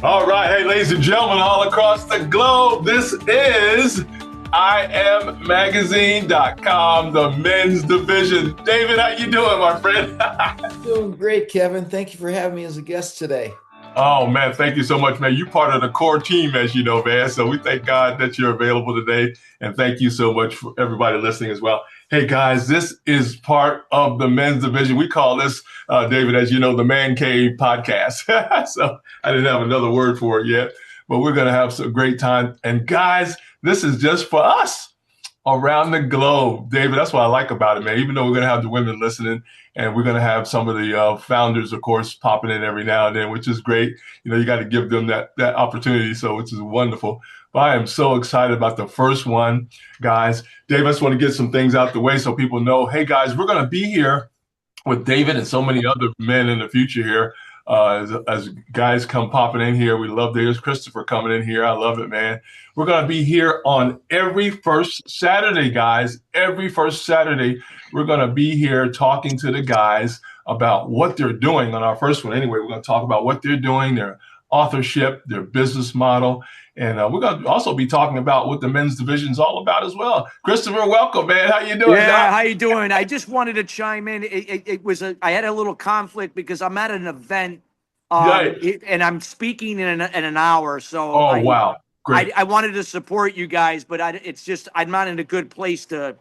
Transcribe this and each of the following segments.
All right, hey, ladies and gentlemen, all across the globe, this is IMMagazine.com, the men's division. David, how you doing, my friend? Doing great, Kevin. Thank you for having me as a guest today. Oh man, thank you so much, man. You're part of the core team, as you know, man. So we thank God that you're available today, and thank you so much for everybody listening as well. Hey guys, this is part of the men's division. We call this, David, as you know, the Man Cave podcast. So I didn't have another word for it yet, but we're gonna have some great time. And guys, this is just for us around the globe. David, that's what I like about it, man. Even though we're going to have the women listening and we're going to have some of the founders, of course, popping in every now and then, which is great. You know, you got to give them that opportunity. So, which is wonderful. But I am so excited about the first one, guys. Dave, I just want to get some things out the way so people know, hey, guys, we're going to be here with David and so many other men in the future here. As guys come popping in here, we love there's Christopher coming in here. I love it, man. We're going to be here on every first Saturday, guys. Every first Saturday, we're going to be here talking to the guys about what they're doing on our first one. Anyway, we're going to talk about what they're doing, their authorship, their business model. And we're going to also be talking about what the men's division is all about as well. Christopher, welcome, man. How you doing, Yeah, Doc? how you doing? I just wanted to chime in. I had a little conflict because I'm at an event, Right. and I'm speaking in an hour. So Oh, wow. Great. I wanted to support you guys, but it's just I'm not in a good place to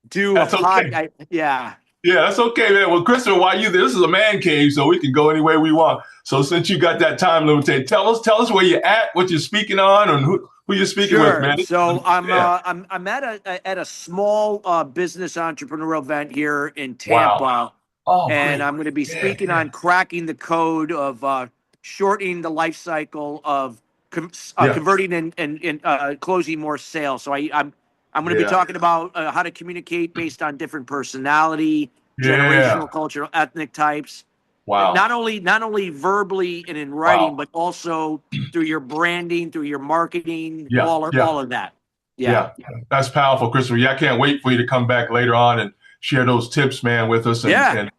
do a That's okay. yeah. Yeah, that's okay, man. Well, Christopher, while you there, this is a man cave, so we can go any way we want. So since you got that time limited, tell us where you're at, what you're speaking on, and who you're speaking with, Sure. man. So Yeah. I'm at a small business entrepreneurial event here in Wow. Tampa, Oh, and great. I'm going to be Yeah, speaking yeah, on cracking the code of shortening the life cycle of yeah, converting and closing more sales. So I'm going to be yeah, talking about how to communicate based on different personality, yeah. generational, cultural, ethnic types. Wow. Not only verbally and in writing, Wow. but also through your branding, through your marketing, Yeah, yeah, all of that. Yeah. yeah. That's powerful, Christopher. Yeah, I can't wait for you to come back later on and share those tips, man, with us. Yeah. And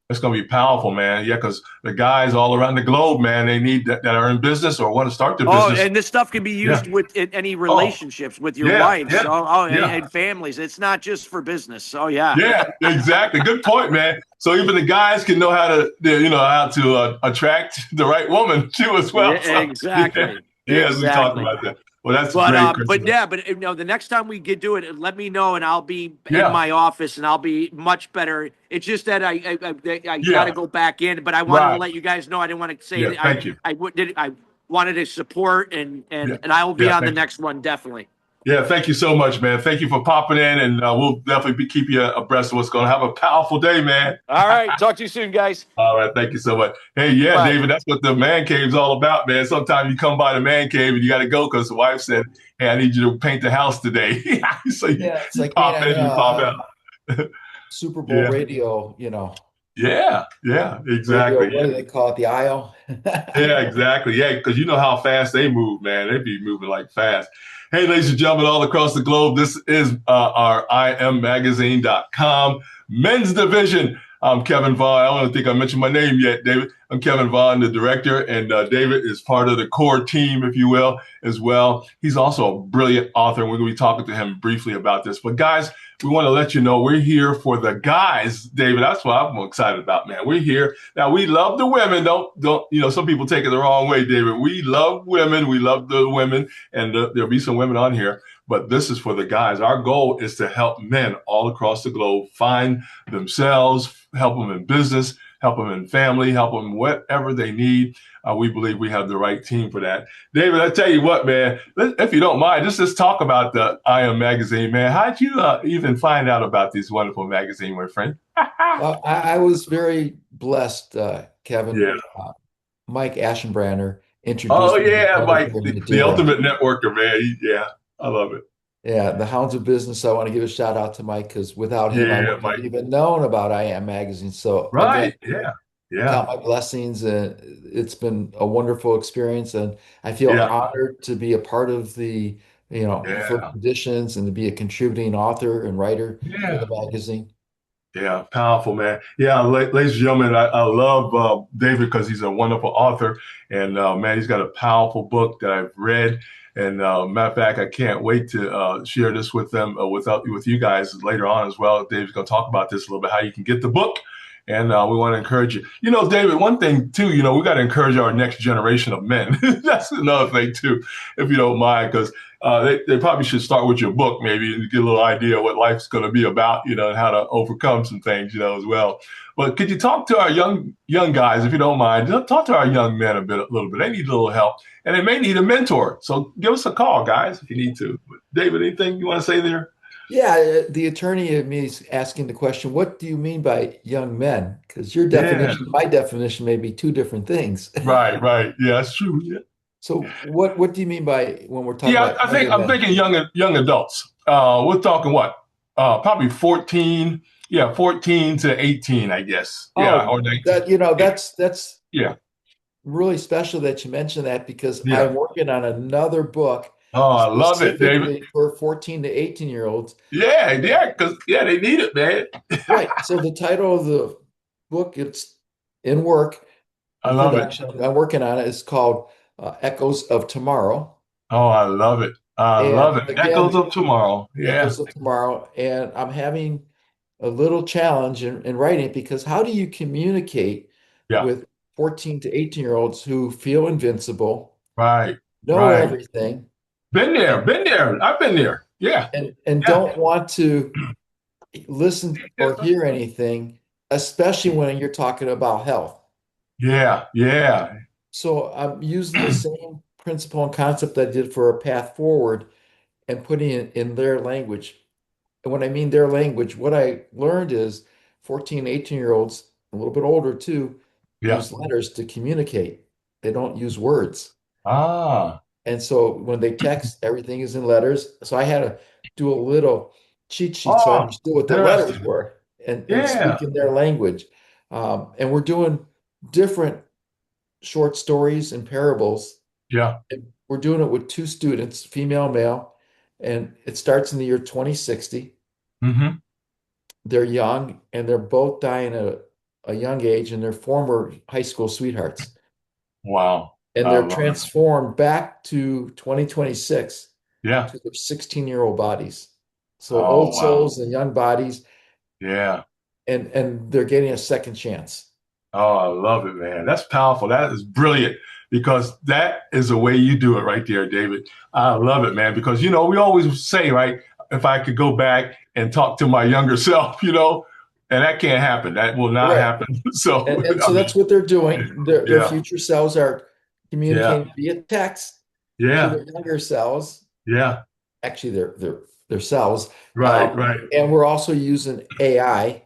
it's going to be powerful, man. Yeah, because the guys all around the globe, man, they need that are in business or want to start their Oh, business. and this stuff can be Yeah. used in any Oh, relationships with your yeah, wives, yeah, yeah. and families. It's not just for business. So yeah. Yeah, exactly. Good point, man. So even the guys can know how to, how to attract the right woman too, as Yeah, well. So yeah, exactly. yeah, as we talk Exactly. about that. Well, that's But great, but Christopher. yeah, but the next time we get do it, let me know, and I'll be in Yeah, my office, and I'll be much better. It's just that I got to yeah, go back in, but I wanted to right. let you guys know. I didn't want to say Yeah, that thank you. I wanted to support, Yeah, and I will be yeah, on the thank you. next one definitely. Yeah, thank you so much, man. Thank you for popping in, and we'll definitely keep you abreast of what's going to have a powerful day, man. All right, talk to you soon, guys. All right, thank you so much. Hey, yeah, Bye. David, that's what the man cave's all about, man. Sometimes you come by the man cave and you got to go because the wife said, "Hey, I need you to paint the house today." So Yeah, it's you like being pop on in, you pop out. Super Bowl Yeah, radio, yeah, yeah, radio, exactly. what do they call it? The aisle. Yeah, exactly. Yeah, because you know how fast they move, man. They be moving like fast. Hey, ladies and gentlemen, all across the globe, this is our IMMagazine.com men's division. I'm Kevin Vaughn. I don't think I mentioned my name yet, David. I'm Kevin Vaughn, the director, and David is part of the core team, if you will, as well. He's also a brilliant author, and we're going to be talking to him briefly about this. But guys, we want to let you know we're here for the guys, David. That's what I'm excited about, man. We're here. Now, we love the women. Don't, some people take it the wrong way, David. We love women. We love the women, and there'll be some women on here. But this is for the guys. Our goal is to help men all across the globe find themselves, help them in business, help them in family, help them whatever they need. We believe we have the right team for that. David, I tell you what, man, if you don't mind, just talk about the I Am magazine, man. How'd you even find out about this wonderful magazine, my friend? Well, I was very blessed, Kevin. Yeah. Mike Aschenbrenner Oh, introduced me to the yeah, Mike, publisher in the Madeira. ultimate networker, man. Yeah, I love it. Yeah, the Hounds of Business. I want to give a shout out to Mike because without him, I Yeah, wouldn't have Mike. even known about I Am Magazine. So again, Right. Yeah. Yeah. count my blessings, and it's been a wonderful experience, and I feel Yeah. honored to be a part of the first Yeah. editions and to be a contributing author and writer for Yeah. the magazine. Yeah, powerful, man. Yeah, ladies and gentlemen, I love David because he's a wonderful author, and man, he's got a powerful book that I've read. And matter of fact, I can't wait to share this with them, with you guys later on as well. David's going to talk about this a little bit, how you can get the book, and we want to encourage you. You know, David, one thing too, we got to encourage our next generation of men. That's another thing too, if you don't mind, because they probably should start with your book maybe and get a little idea of what life's going to be about, and how to overcome some things, as well. But could you talk to our young guys, if you don't mind? Talk to our young men a little bit. They need a little help, and they may need a mentor. So give us a call, guys, if you need to. But David, anything you want to say there? Yeah, the attorney in me is asking the question, what do you mean by young men? Because your Yeah, definition, my definition may be two different things. right, right. Yeah, that's true. Yeah, So what do you mean by when we're talking yeah. about I think younger I'm men? thinking young adults. We're talking what? Probably 14. Yeah, 14 to 18, I guess. Yeah, Oh, or 19. that you know, Yeah, that's yeah, really special that you mentioned that because yeah. I'm working on another book Oh, I love it, David. specifically for 14 to 18 year olds. Yeah, yeah, because they need it, man. Right. So the title of the book, it's in work, I in love it. production. I'm working on it. It's called Echoes of Tomorrow. Oh, I love it. I love And it. Echoes again, of Tomorrow. Yeah, Echoes of Tomorrow. And I'm having a little challenge in writing it because how do you communicate yeah. with 14 to 18 year olds who feel invincible, Right, know right. everything, Been there, been there. I've been there. Yeah, and yeah, don't want to listen or hear anything, especially when you're talking about health? yeah, yeah, So I'm using the same principle and concept I did for a path forward and putting it in their language. And when I mean their language, what I learned is 14, 18-year-olds, a little bit older too, yeah. use letters to communicate. They don't use words. Ah, And so when they text, everything is in letters. So I had to do a little cheat sheet so I oh, understood what the letters interesting. were and Yeah, speak in their language. And we're doing different short stories and parables. yeah. And we're doing it with two students, female, male, and it starts in the year 2060. Mm-hmm. They're young and they're both dying at a young age, and they're former high school sweethearts. Wow, And I they're love it. transformed back to 2026 Yeah. to their 16-year-old bodies. So Oh, old wow. souls and young bodies, Yeah. and they're getting a second chance. Oh, I love it, man. That's powerful. That is brilliant because that is the way you do it right there, David. I love it, man, because, we always say, right, if I could go back and talk to my younger self, and that can't happen. That will not Right. happen. So, And I so mean, that's what they're doing. Their yeah, future selves are yeah, communicating via text to yeah, their younger selves, yeah. actually their selves. Right, right. And we're also using AI. And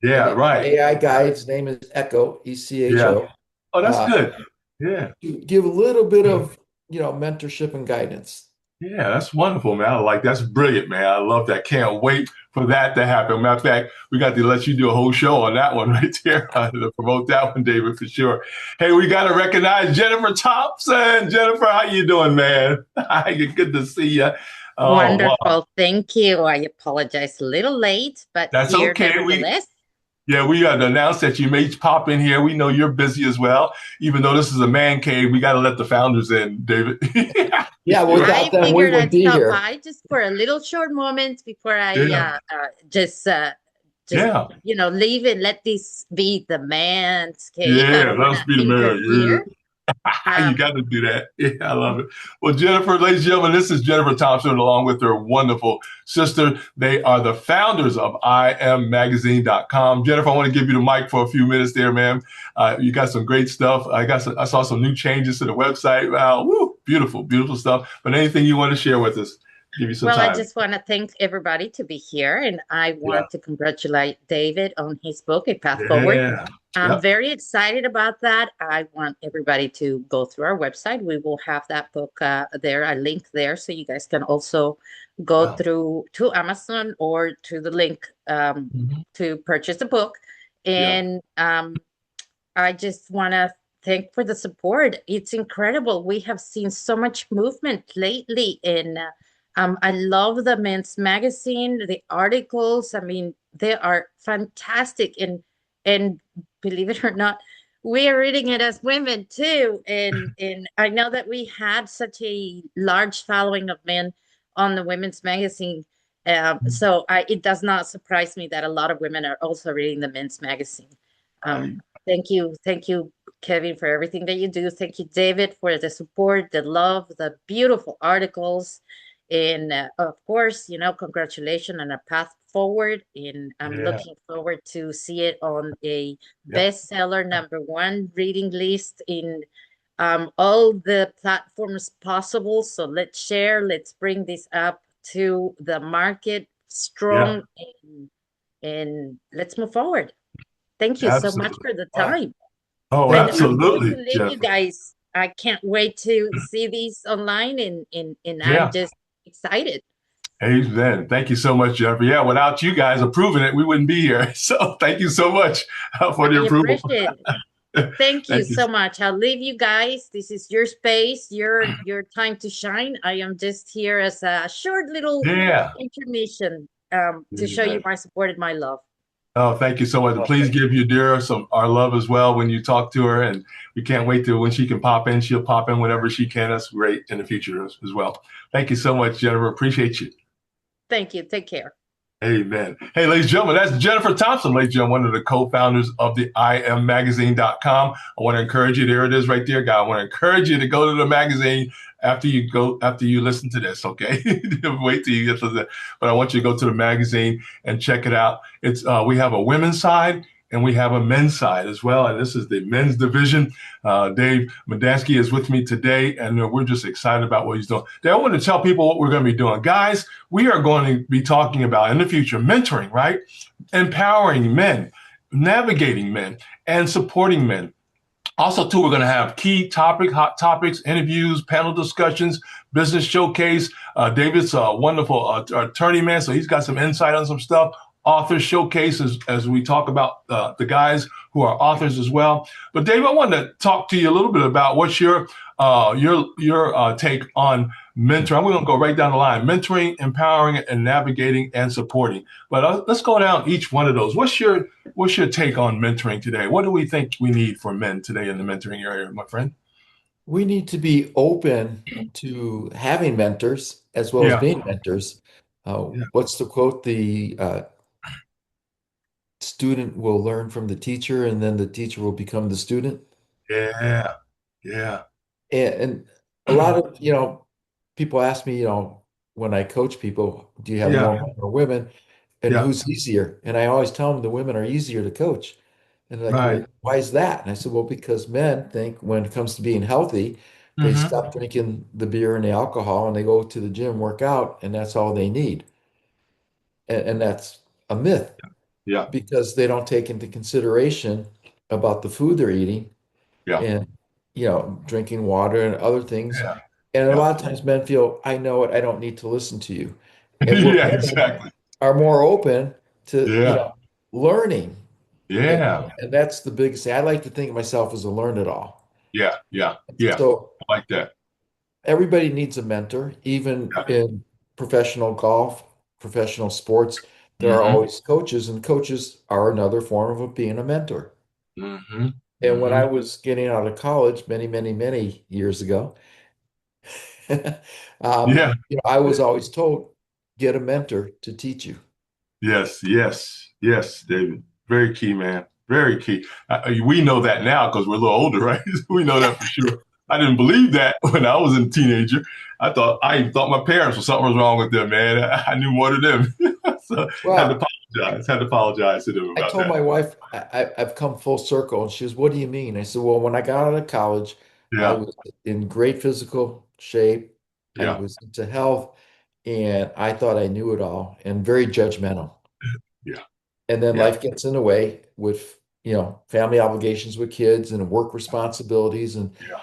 Yeah, the right. AI guide's name is Echo, Yeah. ECHO, Oh, that's uh, good. Yeah. to give a little bit of mentorship and guidance. Yeah, that's wonderful, man. That's brilliant, man. I love that. Can't wait for that to happen. Matter of fact, we got to let you do a whole show on that one right there to promote that one, David, for sure. Hey, we got to recognize Jennifer Thompson. Jennifer, how you doing, man? Good to see you. Oh, wow. Wonderful. Thank you. I apologize a little late, but That's here okay. nevertheless. We got to announce that you may pop in here. We know you're busy as well. Even though this is a man cave, we got to let the founders in, David. Yeah, Sure. I without them, we figured wouldn't I'd be stop here. by just for a little short moment before I Yeah. just Yeah. leave and let this be the man's cave. I Yeah. don't want Let's to be the man. interfere. You Um, got to do that. Yeah, I love it. Well, Jennifer, ladies and gentlemen, this is Jennifer Thompson along with her wonderful sister. They are the founders of IMMagazine.com. Jennifer, I want to give you the mic for a few minutes there, ma'am. You got some great stuff. I saw some new changes to the website. Wow, woo, beautiful, beautiful stuff. But anything you want to share with us? Give you some Well, I time. just want to thank everybody to be here, and I Yeah, want to congratulate David on his book, A Path Forward. yeah, I'm yep. very excited about that. I want everybody to go through our website. We will have that book there, a link there, so you guys can also go Wow. through to Amazon or to the link Mhm. to purchase the book. Yeah, And I just want to thank for the support. It's incredible. We have seen so much movement lately in I love the men's magazine, the articles. I mean, they are fantastic. And believe it or not, we are reading it as women too. And I know that we had such a large following of men on the women's magazine. So it does not surprise me that a lot of women are also reading the men's magazine. I, Thank you, Kevin, for everything that you do. Thank you, David, for the support, the love, the beautiful articles. And of course, congratulations on a path forward. And I'm yeah, looking forward to see it on a yeah, bestseller #1 reading list in all the platforms possible. So let's share, let's bring this up to the market yeah, strong, and let's move forward. Thank you so much absolutely. for the Oh, time. oh, And Thank I'm you. going to absolutely, leave you Jennifer. guys. I can't wait to see these online, and I'm Yeah. just excited. Amen. Thank you so much, Jennifer. Yeah, without you guys approving it, we wouldn't be here. So thank you so much for I the approval. appreciate it. Thank you Thank you. so much. I'll leave you guys. This is your space, your time to shine. I am just here as a short little Yeah. intermission to show you Amen. my support and my love. Oh, thank you so much. And please give Yadira some our love as well when you talk to her. And we can't wait till when she can pop in. She'll pop in whenever she can. That's great in the future as well. Thank you so much, Jennifer. Appreciate you. Thank you. Take care. Amen. Hey, ladies and gentlemen, that's Jennifer Thompson, ladies and gentlemen, one of the co-founders of the IMMagazine.com. I want to encourage you. There it is right there, guy. I want to encourage you to go to the magazine after you listen to this, okay? Wait till you get to that. But I want you to go to the magazine and check it out. It's we have a women's side and we have a men's side as well. And this is the men's division. Dave Medansky is with me today, and we're just excited about what he's doing. Dave, I want to tell people what we're going to be doing. Guys, we are going to be talking about in the future mentoring, right? Empowering men, navigating men, and supporting men. Also, too, we're going to have hot topics, interviews, panel discussions, business showcase. David's a wonderful attorney, man, so he's got some insight on some stuff. Author showcase as we talk about the guys who are authors as well. But Dave, I wanted to talk to you a little bit about what's your take on mentoring. We're going to go right down the line: mentoring, empowering, and navigating and supporting. But let's go down each one of those. What's your take on mentoring today? What do we think we need for men today in the mentoring area, my friend? We need to be open to having mentors as well as Yeah, being mentors. yeah, What's the quote? The student will learn from the teacher, and then the teacher will become the student. yeah, yeah, And a lot of, people ask me, when I coach people, do you have yeah, more men or women? And yeah. who's easier? And I always tell them the women are easier to coach. And they're like, Right. well, why is that? And I said, well, because men think when it comes to being healthy, they Hmm. stop drinking the beer and the alcohol and they go to the gym, work out, and that's all they need. And that's a myth Yeah, because they don't take into consideration about the food they're eating yeah, and drinking water and other things. yeah, And a yeah, lot of times men feel, I know it, I don't need to listen to you. And where yeah. women Exactly. are more open to, Yeah, learning. yeah, And that's the biggest thing. I like to think of myself as a learn it all. yeah, yeah, yeah. So I like that. everybody needs a mentor, even Yeah. in professional golf, professional sports. There are Hmm. always coaches, and coaches are another form of being a mentor. Hmm. And when Hmm. I was getting out of college many, many, many years ago, Yeah. I was always told, get a mentor to teach you. Yes, yes, yes, David. Very key, man. Very key. We know that now because we're a little older, right? We know that for sure. I didn't believe that when I was a teenager. I even thought my parents was something was wrong with them, man. I knew more than them. So had to Well, apologize. Had to apologize to them I about told that. my wife I've come full circle, and she goes, "What do you mean?" I said, "Well, when I got out of college, I Yeah, was in great physical shape. I yeah, was into health, and I thought I knew it all, and very judgmental. yeah, And then yeah, life gets in the way with, family obligations with kids and work responsibilities, and yeah.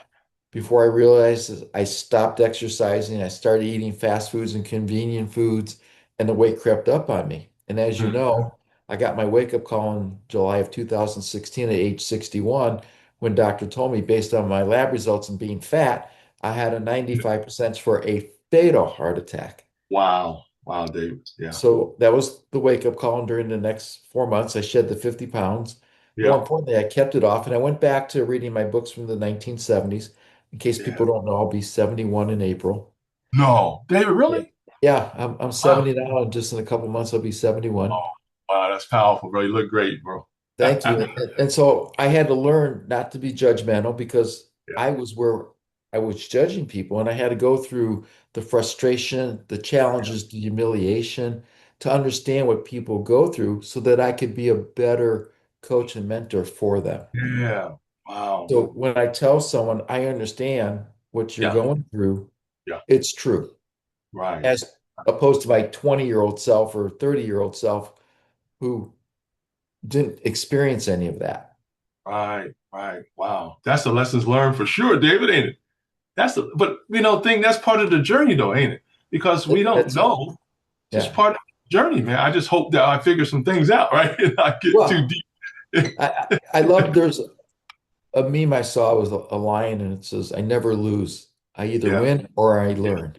before I realized it, I stopped exercising. I started eating fast foods and convenient foods, and the weight crept up on me. And as you Mm. know, I got my wake up call in July of 2016 at age 61 when doctor told me, based on my lab results and being fat, I had a 95% for a fatal heart attack. Wow. Wow, David. Yeah. So that was the wake-up call. And during the next 4 months, I shed the 50 pounds. More Yeah. importantly, I kept it off and I went back to reading my books from the 1970s. In case Yeah. people don't know, I'll be 71 in April. No, David, Yeah. really? Yeah, I'm Wow. 70 now, and just in a couple months I'll be 71. Oh, wow, that's powerful, bro. You look great, bro. Thank you. And so I had to learn not to be judgmental because Yeah. I was where I was judging people, and I had to go through the frustration, the challenges, the humiliation to understand what people go through so that I could be a better coach and mentor for them. Yeah. Wow. So when I tell someone I understand what you're Yeah. going through, Yeah. it's true, Right. as opposed to my 20-year-old self or 30-year-old self who didn't experience any of that. Right. Right. Wow. That's the lessons learned for sure, David, ain't it? But thing that's part of the journey though, ain't it? Because we don't That's it. know. Just Yeah. part of the journey, man. I just hope that I figure some things out, right? And I get too Well, deep. I love there's a meme I saw was a lion and it says, I never lose. I either Yeah. win or I Yeah. learn.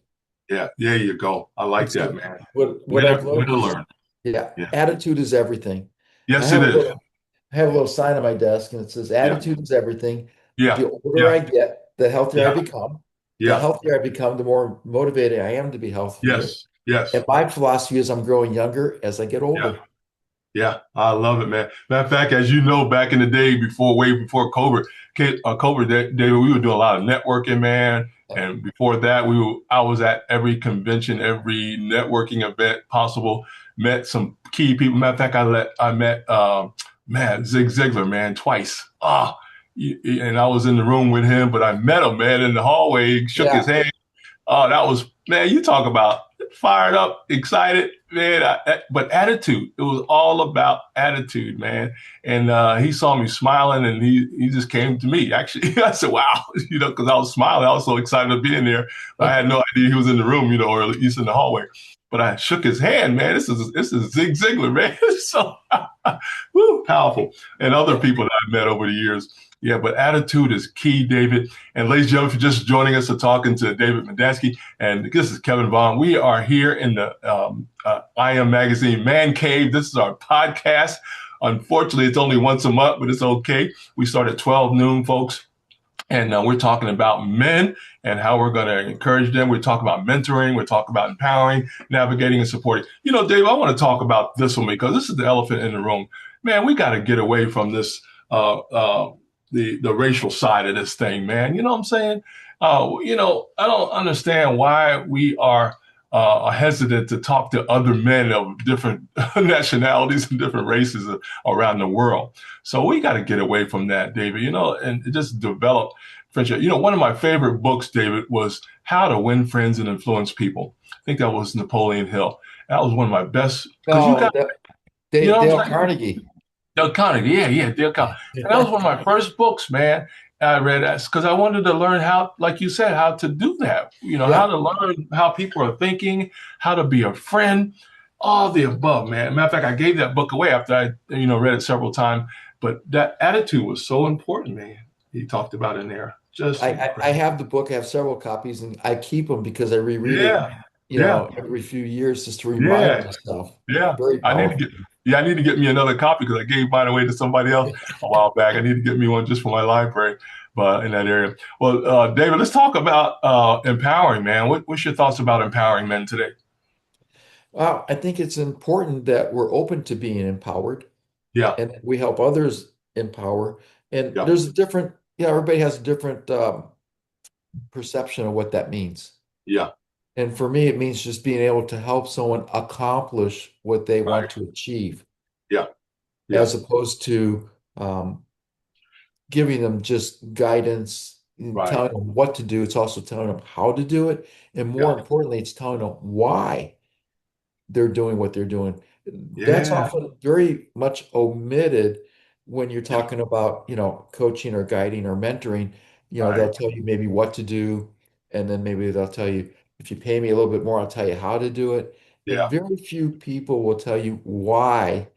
Yeah. There you go. I And like that, so man. what Win I've or, win learned or is, learn. yeah, Yeah. attitude is everything. I Yes, have it a is. little I have a little sign on my desk and it says, Yeah. attitude is everything. Yeah. The older Yeah. I get, the healthier I Yeah. become. The Yeah. healthier I become, the more motivated I am to be healthier. Yes. Yes. And my philosophy is I'm growing younger as I get Yeah. older. Yeah, I love it, man. Matter of fact, as you know, back in the day, way before COVID, David, we were doing a lot of networking, man. And before that, I was at every convention, every networking event possible. Met some key people. Matter of fact, I met man Zig Ziglar, man, twice. And I was in the room with him, but I met him, man, in the hallway. Shook his Yeah. hand. Oh, that was, man, you talk about fired up, excited, man. But attitude, it was all about attitude, man. And he saw me smiling and he just came to me. Actually, I said, wow, because I was smiling. I was so excited to be in there. But I had no idea he was in the room, or at least in the hallway. But I shook his hand, man. This is Zig Ziglar, man. So woo, powerful. And other people that I've met over the years. Yeah, but attitude is key, David. And ladies and gentlemen, for just joining us and talking to David Medansky, and this is Kevin Vaughn. We are here in the I Am Magazine Man Cave. This is our podcast. Unfortunately, it's only once a month, but it's okay. We start at 12 noon, folks. And we're talking about men and how we're going to encourage them. We're talking about mentoring. We're talking about empowering, navigating, and supporting. Dave, I want to talk about this one because this is the elephant in the room. Man, we got to get away from this, the racial side of this thing, man. You know what I'm saying? I don't understand why we are hesitant to talk to other men of different nationalities and different races around the world. So we got to get away from that, David, and just develop friendship. One of my favorite books, David, was How to Win Friends and Influence People. I think that was Napoleon Hill. That was one of my best because No, what Dale I'm saying? Carnegie. Dale Carnegie, yeah, Dale Carnegie. And that was one of my first books, man. I read that because I wanted to learn how, like you said, how to do that. How Yeah. to learn how people are thinking, how to be a friend, all the above, man. Matter of fact, I gave that book away after read it several times. But that attitude was so important, man. He talked about in there. Just I incredible. have the book. I have several copies, and I keep them because I reread it, Yeah, yeah, every few years just to remind yeah. myself. Yeah, Very I need to powerful. I need to get me another copy because I gave mine away to somebody else a while back. I need to get me one just for my library, but in that area. Well, David, let's talk about empowering, man. What's your thoughts about empowering men today? Well, I think it's important that we're open to being empowered Yeah, and that we help others empower. And yeah, there's a different, everybody has a different perception of what that means. yeah, And for me, it means just being able to help someone accomplish what they want right, to achieve, yeah, yeah, as opposed to giving them just guidance and right, telling them what to do. It's also telling them how to do it. And yeah, more importantly, it's telling them why they're doing what they're doing. That's yeah, often very much omitted when you're yeah, talking about, coaching or guiding or mentoring. right, They'll tell you maybe what to do, and then maybe they'll tell you, if you pay me a little bit more, I'll tell you how to do it. And yeah, very few people will tell you why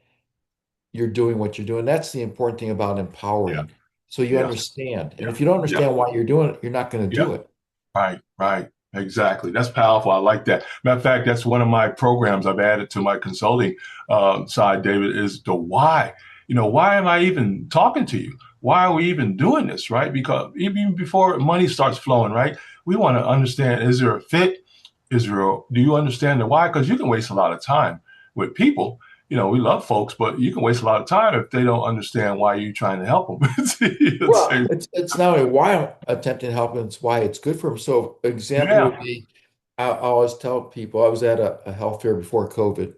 you're doing what you're doing. That's the important thing about yeah, empowering. So you yeah, understand. And yeah, if you don't yeah, understand why you're doing it, you're not going to yeah, do it. right, right. Exactly. That's powerful. I like that. Matter of fact, that's one of my programs I've added to my consulting side, David, is the why. Why am I even talking to you? Why are we even doing this, right? Because even before money starts flowing, right? We want to understand, is there a fit? Do you understand the why? Because you can waste a lot of time with people. We love folks, but you can waste a lot of time if they don't understand why you're trying to help them. Well, it's not only why I'm attempting to help, it's why it's good for them. So example would Yeah, be, I always tell people I was at a health fair before COVID,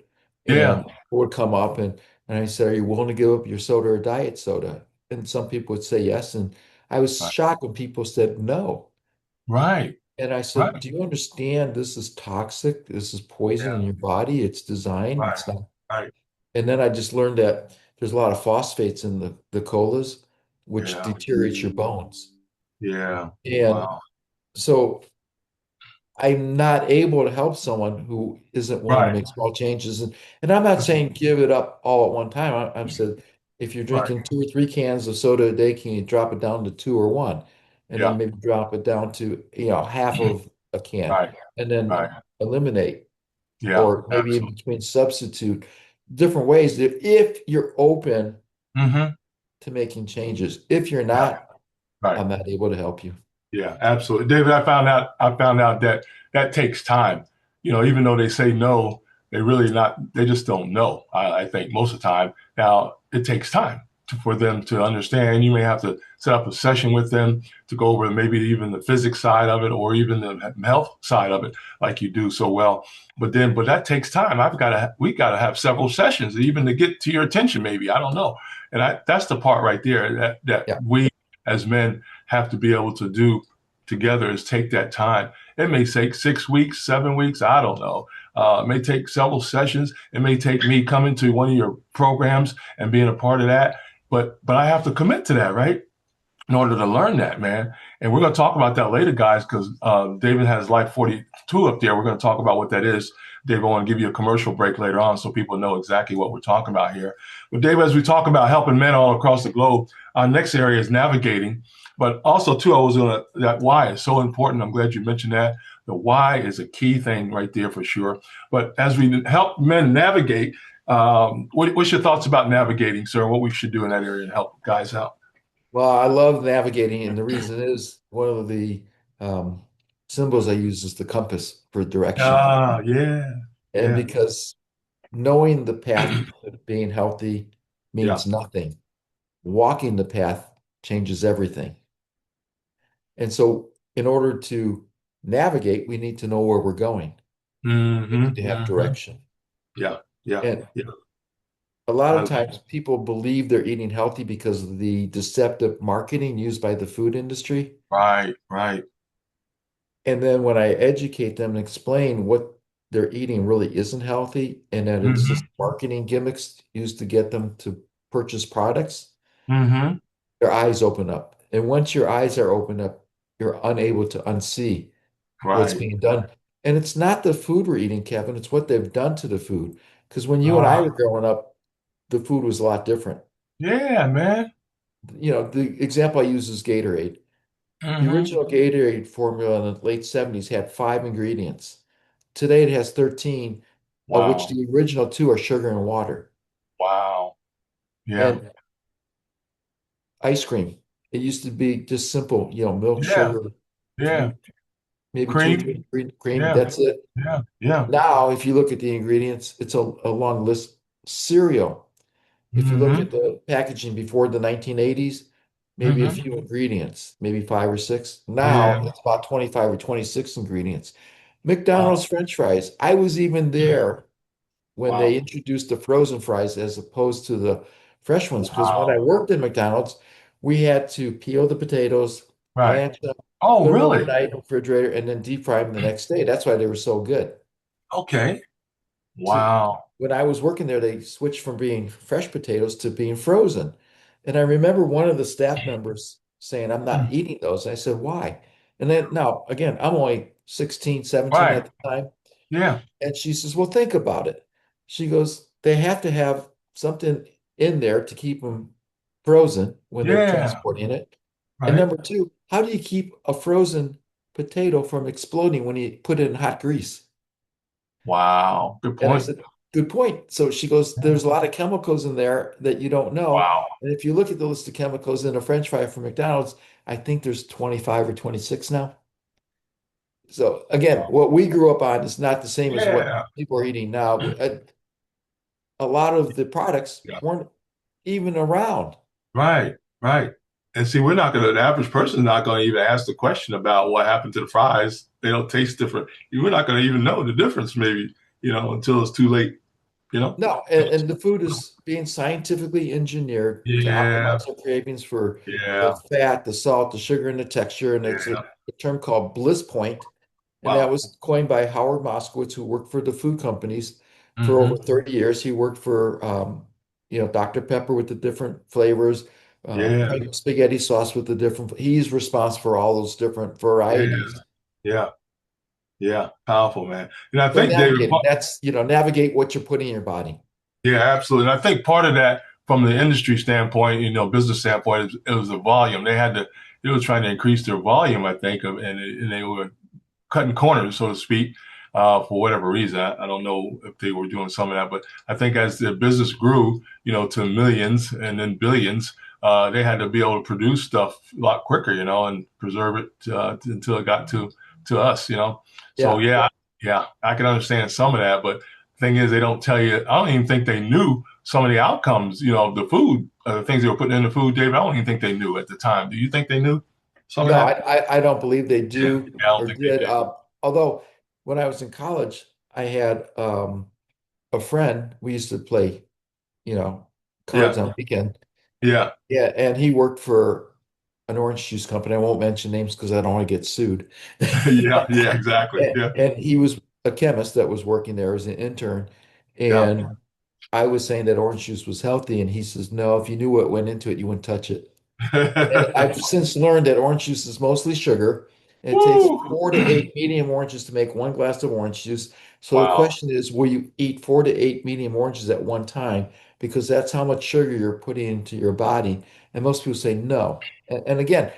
yeah, and it would come up and I said, "Are you willing to give up your soda or diet soda?" And some people would say yes, and I was right, shocked when people said no. right, And I said, right, "Do you understand this is toxic? This is poison in yeah, your body. It's designed. right, It's not." right, And then I just learned that there's a lot of phosphates in the colas, which yeah, deteriorates your bones. yeah. And Wow. so I'm not able to help someone who isn't willing to Right, make small changes. And I'm not saying give it up all at one time. I'm said if you're right, drinking 2 or 3 cans of soda a day, can you drop it down to two or one? And yeah, then maybe drop it down to, half of a can right, and then right, eliminate, yeah, or maybe in absolutely. between substitute different ways if you're open Hmm. to making changes. If you're Yeah, not, right. I'm not able to help you. Yeah, absolutely. David, I found out that that takes time. Even though they say no, they just don't know. I think most of the time. Now, it takes time for them to understand. You may have to set up a session with them to go over maybe even the physics side of it or even the health side of it, like you do so well. But that takes time. We got to have several sessions even to get to your attention, maybe. I don't know. And that's the part right there that Yeah. we as men have to be able to do together is take that time. It may take 6 weeks, 7 weeks, I don't know. It may take several sessions. It may take me coming to one of your programs and being a part of that. But I have to commit to that, right? In order to learn that, man. And we're going to talk about that later, guys, because David has Life 42 up there. We're going to talk about what that is. David, I want to give you a commercial break later on so people know exactly what we're talking about here. But David, as we talk about helping men all across the globe, our next area is navigating. But also, too, I was going to, that why is so important. I'm glad you mentioned that. The why is a key thing right there for sure. But as we help men navigate, what's your thoughts about navigating, sir? What we should do in that area to help guys out? Well, I love navigating, and the reason is one of the um, symbols I use is the compass for direction. Ah, yeah, And yeah, because knowing the path to being healthy yeah. means nothing, walking the path changes everything. And so, in order to navigate, we need to know where we're going. We Mm-hmm, need to have mm-hmm. direction. Yeah, yeah, And yeah. a lot of I, times people believe they're eating healthy because of the deceptive marketing used by the food industry. right, right. And then when I educate them and explain what they're eating really isn't healthy and that it's Mm-hmm, just marketing gimmicks used to get them to purchase products, mm-hmm. their eyes open up. And once your eyes are opened up, you're unable to unsee what's Right. being done. And it's not the food we're eating, Kevin, it's what they've done to the food. Because when you and I Ah, were growing up, the food was a lot different. yeah, man. The example I use is Gatorade. The Mm-hmm. original Gatorade formula in the late 70s had 5 ingredients. Today it has 13, of which Wow, the original two are sugar and water. wow. Yeah, And ice cream, it used to be just simple, milk, yeah, sugar, yeah. three, maybe two or Cream. three cream, Yeah, that's it. yeah, yeah. Now, if you look at the ingredients, it's a long list. Cereal, if you look Mm-hmm, at the packaging before the 1980s, maybe a mm-hmm. few ingredients, maybe five or six. Yeah. Now it's about 25 or 26 ingredients. Wow, McDonald's French fries. I was even there when they wow, introduced the frozen fries as opposed to the fresh ones. Because when I wow. worked at McDonald's, we had to peel the potatoes, Right. blanch them, Oh, put them really? overnight in the refrigerator, and then deep fry them the next day. That's why they were so good. Okay. To Wow. When I was working there, they switched from being fresh potatoes to being frozen. And I remember one of the staff members saying, "I'm not Mm. eating those." I said, "Why?" And then now, again, I'm only 16, 17 Right. at the time. Yeah. And she says, "Well, think about it." She goes, "They have to have something in there to keep them frozen when they're Yeah. transporting it. And Right. number two, how do you keep a frozen potato from exploding when you put it in hot grease. Wow. Good And I point. said, good point. So she goes, there's a lot of chemicals in there that you don't know. Wow. And if you look at the list of chemicals in a French fry from McDonald's, I think there's 25 or 26 now. So again, what we grew up on is not the same as what Yeah. people are eating now. A lot of the products Yeah. weren't even around. Right. Right. And see, the average person's not going to even ask the question about what happened to the fries. They don't taste different. We're not going to even know the difference, maybe, until it's too late, you know? No, and the food is being scientifically engineered to Yeah. optimize our cravings for the Yeah. fat, the salt, the sugar, and the texture. And it's Yeah. a term called bliss point. And that Wow. was coined by Howard Moskowitz, who worked for the food companies for over Hmm. 30 years. He worked for, Dr. Pepper with the different flavors, Yeah. spaghetti sauce with the different. He's responsible for all those different Yeah. varieties. Yeah. Yeah. Powerful, man. And I So think, David, navigating, that's, navigate what you're putting in your body. yeah, absolutely. And I think part of that, from the industry standpoint, business standpoint, it was the volume. They were trying to increase their volume, I think, and they were cutting corners, so to speak, for whatever reason. I don't know if they were doing some of that, but I think as the business grew, to millions and then billions, they had to be able to produce stuff a lot quicker, and preserve it until it got to us. So Yeah. yeah, I can understand some of that, but thing is, they don't tell you. I don't even think they knew some of the outcomes, of the food, the things they were putting in the food, David. I don't even think they knew at the time. Do you think they knew some of No, that? I don't believe they Yeah, do I don't or think they did. did. Although when I was in college, I had a friend. We used to play, you know, cards Yeah, on weekend. yeah, Yeah, and he worked for an orange juice company. I won't mention names because I don't want to get sued. yeah, exactly. And, Yeah, and he was a chemist that was working there as an intern. yeah. And I was saying that orange juice was healthy, and he says, no, if you knew what went into it, you wouldn't touch it. And I've since learned that orange juice is mostly sugar. And it takes Woo! 4 to 8 medium oranges to make 1 glass of orange juice. So the Wow, question is, will you eat 4 to 8 medium oranges at one time? Because that's how much sugar you're putting into your body. And most people say no. And again,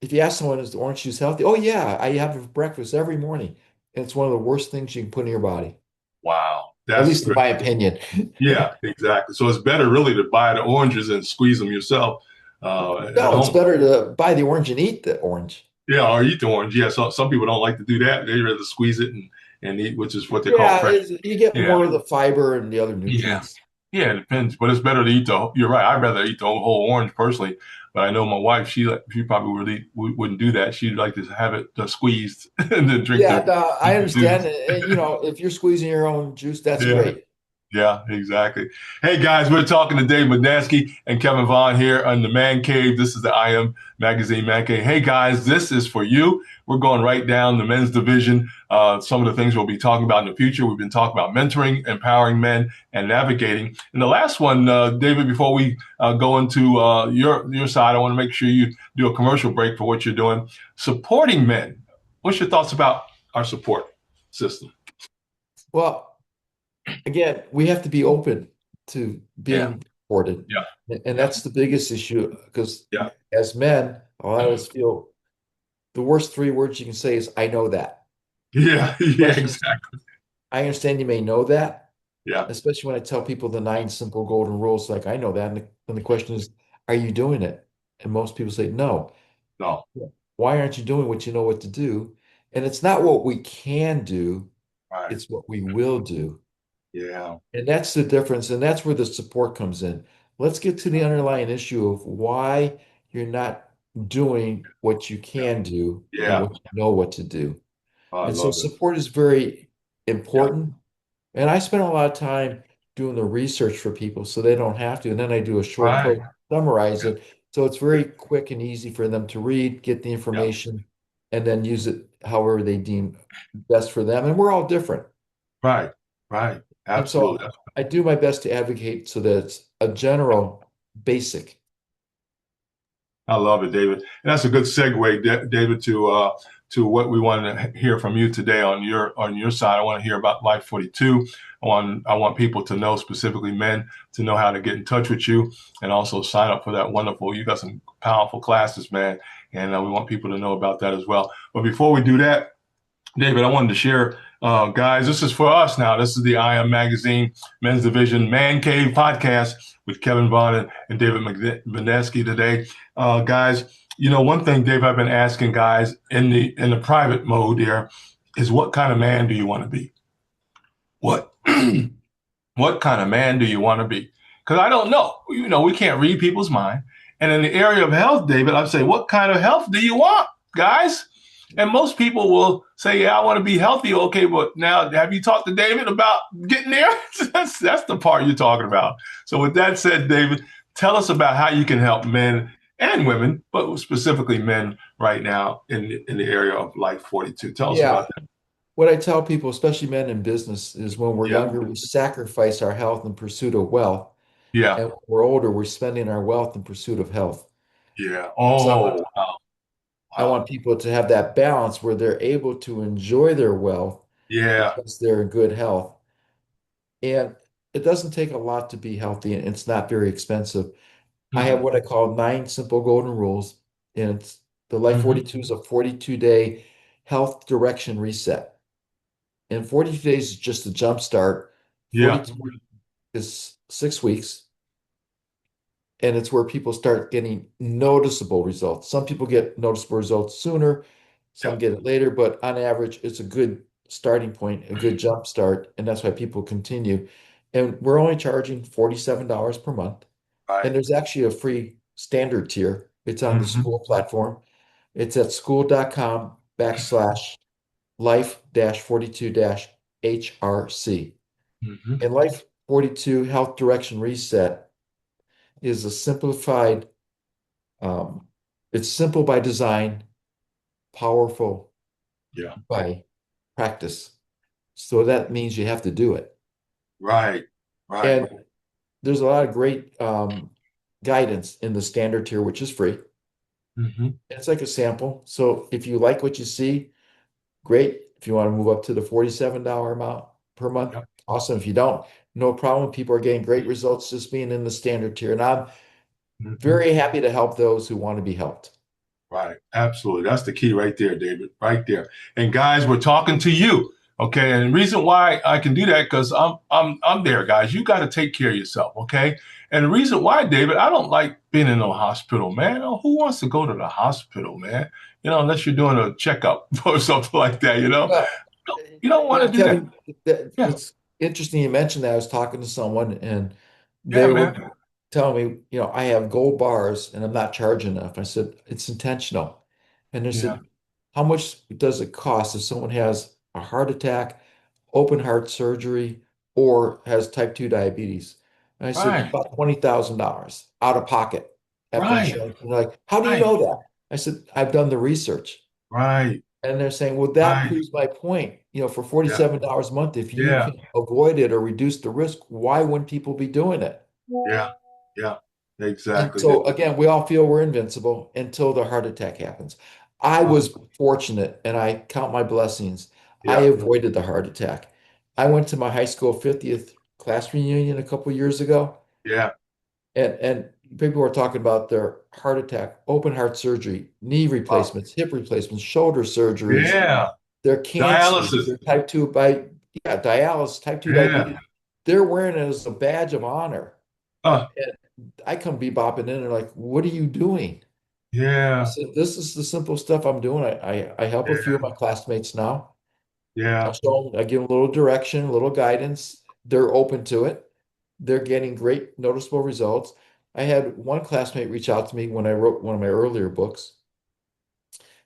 if you ask someone, is the orange juice healthy? Oh, yeah, I have it for breakfast every morning. And it's one of the worst things you can put in your body, wow. at That's least in great. my opinion. Yeah, exactly. So it's better really to buy the oranges and squeeze them yourself at No, it's home. better to buy the orange and eat the orange. Yeah, or eat the orange. Yeah, so some people don't like to do that. They rather squeeze it and eat, which is what they call Yeah, fresh. you get Yeah, more of the fiber and the other yeah. nutrients. Yeah, it depends, but it's better to eat you're right. I'd rather eat the whole orange personally, but I know my wife, she probably wouldn't do that. She'd like to have it squeezed and then drink Yeah, the no, I understand. juice. If you're squeezing your own juice, that's Yeah. great. Yeah, exactly. Hey guys, we're talking to Dave Madansky and Kevin Vaughn here on the Man Cave. This is the I Am Magazine Man Cave. Hey guys, this is for you. We're going right down the men's division. Some of the things we'll be talking about in the future. We've been talking about mentoring, empowering men, and navigating. And the last one, David, before we go into your side, I want to make sure you do a commercial break for what you're doing. Supporting men. What's your thoughts about our support system? Well, again, we have to be open to Yeah, being supported. yeah, And yeah, that's the biggest issue because yeah. as men, a lot of us feel the worst 3 words you can say is, I know that. Yeah, The yeah, question is, exactly. I understand you may know that, Yeah, especially when I tell people the 9 simple golden rules, like I know that. And the question is, are you doing it? And most people say no. no, Why aren't you doing what you know what to do? And it's not what we can do, right. it's what we will do. Yeah, And that's the difference. And that's where the support comes in. Let's get to the underlying issue of why you're not doing what you yeah, can do and yeah. what you know what to do. Oh, I And so love it. support is very Yeah, important. And I spend a lot of time doing the research for people so they don't have to. And then I do a short right. post, summarize Yeah, it. So it's very quick and easy for them to read, get the yeah, information, and then use it however they deem best for them. And we're all different. right, right. And so Absolutely. I do my best to advocate so that it's a general basic. I love it, David. And that's a good segue, David, to what we want to hear from you today on your side. I want to hear about Life 42. I want people to know, specifically men, to know how to get in touch with you and also sign up for that wonderful. You got some powerful classes, man. And we want people to know about that as well. But before we do that, David, I wanted to share, guys, this is for us now. This is the I Am Magazine Men's Division Man Cave podcast with Kevin Vaughn and David Vineski today. Guys, one thing, Dave, I've been asking guys in the private mode there is, what kind of man do you want to be? What what kind of man do you want to be? Because I don't know. We can't read people's mind. And in the area of health, David, I'd say, what kind of health do you want, guys? And most people will say, yeah, I want to be healthy. Okay, but now have you talked to David about getting there? that's the part you're talking about. So with that said, David, tell us about how you can help men and women, but specifically men right now in the area of Life 42. Tell us Yeah. about that. What I tell people, especially men in business, is when we're Yeah. younger, we sacrifice our health in pursuit of wealth. Yeah. And when we're older, we're spending our wealth in pursuit of health. Yeah. So Oh, wow. I want people to have that balance where they're able to enjoy their wealth Yeah. because they're in good health. And it doesn't take a lot to be healthy, and it's not very expensive. I have Mhm. what I call 9 simple golden rules, and the Life Mhm. 42 is a 42-day health direction reset. And 42 days is just a jump start. Yeah. 42 is 6 weeks, and it's where people start getting noticeable results. Some people get noticeable results sooner, some Yeah. get it later, but on average, it's a good starting point, a good jump start, and that's why people continue. And we're only charging $47 per month. And Right. there's actually a free standard tier. It's on the Mhm. school platform. It's at school.com/life-42-HRC. Mhm. And Life 42 Health Direction Reset is a simplified, um, it's simple by design, powerful Yeah. by practice. So that means you have to do it. Right. Right. And there's a lot of great guidance in the standard tier, which is free. Mhm. It's like a sample. So if you like what you see, great. If you want to move up to the $47 amount per month, Yep. awesome. If you don't, no problem. People are getting great results just being in the standard tier. And I'm Mhm. very happy to help those who want to be helped. Right. Absolutely. That's the key right there, David. Right there. And guys, we're talking to you. Okay. And the reason why I can do that, because I'm there, guys. You got to take care of yourself. Okay. And the reason why, David, I don't like being in a hospital, man. Oh, who wants to go to the hospital, man? Unless you're doing a checkup or something like that, Well, you don't want to do that. Kevin, Yeah. it's interesting you mentioned that. I was talking to someone and Yeah, they were man. telling me, I have gold bars and I'm not charging enough. I said, it's intentional. And they Yeah. said, how much does it cost if someone has a heart attack, open heart surgery, or has type 2 diabetes? And I said, Right. about $20,000 out of pocket after Right. insurance. And they're like, how do you Right. know that? I said, I've done the research. Right. And they're saying, well, that Right. proves my point. For Yeah. $47 a month, if you Yeah. can avoid it or reduce the risk, why wouldn't people be doing it? Yeah. Yeah. And Exactly. so again, we all feel we're invincible until the heart attack happens. I Oh, was fortunate and I count my blessings. I yeah. avoided the heart attack. I went to my high school 50th class reunion a couple years ago, Yeah. and people were talking about their heart attack, open heart surgery, knee Wow. replacements, hip replacements, shoulder surgeries, Yeah. their cancer, Dialysis. their type 2 yeah, dialysis, type 2 Yeah. diabetes. They're wearing it as a badge of honor. Uh, And I come bebopping in and they're like, what are you doing? I yeah. said, this is the simple stuff I'm doing. I help a few Yeah. of my classmates now. I Yeah. show them, I give them a little direction, a little guidance. They're open to it. They're getting great noticeable results. I had one classmate reach out to me when I wrote one of my earlier books,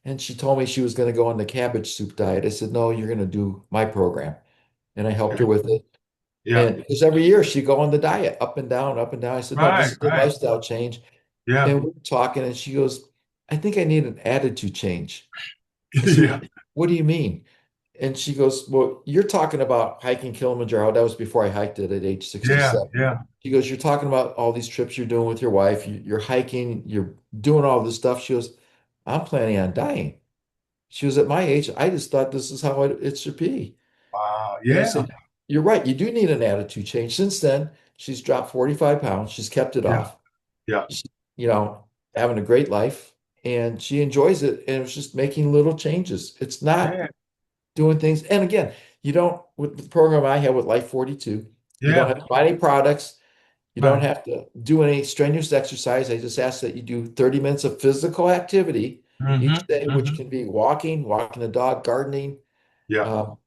and she told me she was going to go on the cabbage soup diet. I said, no, you're going to do my program. And I helped her with it. Yeah. And because every year she'd go on the diet, up and down, up and down. I said, no, this Right. is a Right. lifestyle change. Yeah. And we were talking, and she goes, I think I need an attitude change. I said, Yeah. what do you mean? And she goes, well, you're talking about hiking Kilimanjaro. That was before I hiked it at age Yeah. 67. Yeah. She goes, you're talking about all these trips you're doing with your wife. You're hiking, you're doing all this stuff. She goes, I'm planning on dying. She was at my age. I just thought this is how it should be. Wow. And I Yeah. said, you're right. You do need an attitude change. Since then, she's dropped 45 pounds. She's kept it Yeah. off. Yeah. She, you know, having a great life. and she enjoys it. And it's just making little changes. It's not Yeah. doing things. And again, you don't, with the program I have with Life 42, you don't Yeah. have to buy any products. You don't Right. have to do any strenuous exercise. I just ask that you do 30 minutes of physical activity each Mm-hmm. day, which Mm-hmm. can be walking the dog, gardening, Yeah. um,